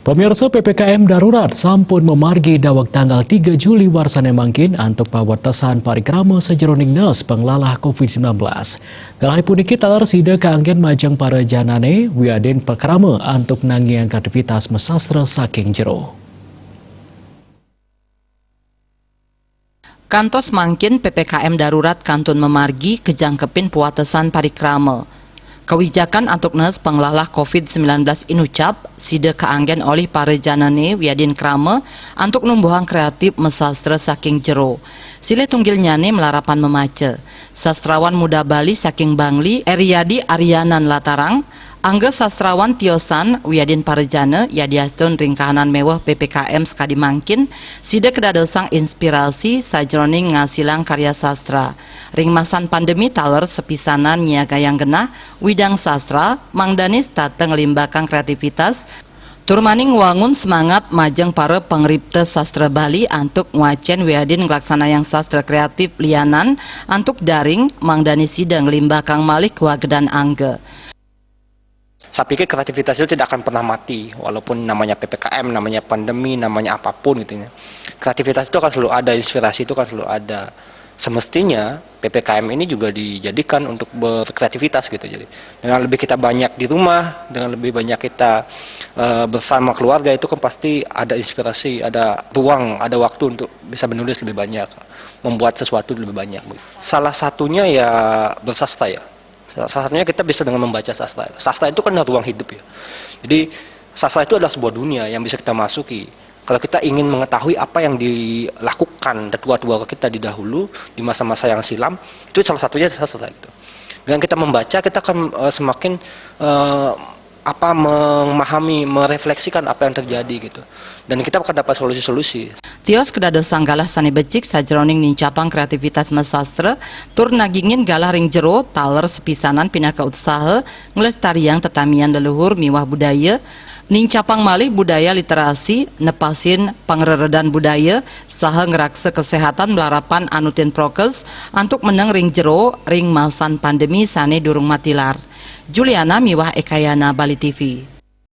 Pemirsa PPKM darurat sampun memargi dawak tanggal 3 Juli warsane mangkin untuk pawatasan parikrama sejeroning nes penglalah COVID-19. Galai puniki talar sida keanggen majang para janane wiadin pekrama untuk nangiang kreativitas mesastra saking jero. Kantos mangkin PPKM darurat kantun memargi kejangkepin puatesan parikrama. Kewijakan untuk nes penglalah COVID-19 inucap sida keanggen oleh para janane wiadin krama untuk numbuhan kreatif mesastra saking jero. Sile tunggil nyane melarapan memaca. Sastrawan muda Bali saking Bangli Eriadi Arianan Latarang angge sastrawan tiosan wiadin parejana yadiaston ringkahanan mewah PPKM sekadi mangkin sida kedadosang inspirasi sajroning ngasilang karya sastra. Ringmasan pandemi taler sepisanan nyiaga yang genah widang sastra mangdanis tateng limbakang kreativitas turmaning wangun semangat majeng para pengripta sastra Bali untuk ngwacen wiadin ngelaksana yang sastra kreatif lianan untuk daring mangdani sidang limbakang malik wagedan angge. Saya pikir kreativitas itu tidak akan pernah mati, walaupun namanya PPKM, namanya pandemi, namanya apapun gitu ya. Kreativitas itu akan selalu ada, inspirasi itu akan selalu ada. Semestinya PPKM ini juga dijadikan untuk berkreativitas gitu. Jadi dengan lebih kita banyak di rumah, dengan lebih banyak kita bersama keluarga itu kan pasti ada inspirasi, ada ruang, ada waktu untuk bisa menulis lebih banyak, membuat sesuatu lebih banyak. Salah satunya ya bersastra ya. Salah satunya kita bisa dengan membaca sastra. Sastra itu kan ruang hidup ya. Jadi sastra itu adalah sebuah dunia yang bisa kita masuki. Kalau kita ingin mengetahui apa yang dilakukan tua-tua kita di dahulu, di masa-masa yang silam, itu salah satunya sastra itu. Dengan kita membaca, kita akan semakin memahami, merefleksikan apa yang terjadi gitu. Dan kita akan dapat solusi-solusi. Tios kedadosang galah sani becik sajroning nincapang kreativitas mesastra tur nagingin galah ring jero taler sepisanan pinaka usaha ngelestariang tetamian leluhur miwah budaya nincapang malih budaya literasi nepasin pangreredan budaya saha ngerakse kesehatan melarapan anutin prokes untuk meneng ring jero ring masan pandemi sane durung matilar. Juliana miwah Ekayana Bali TV.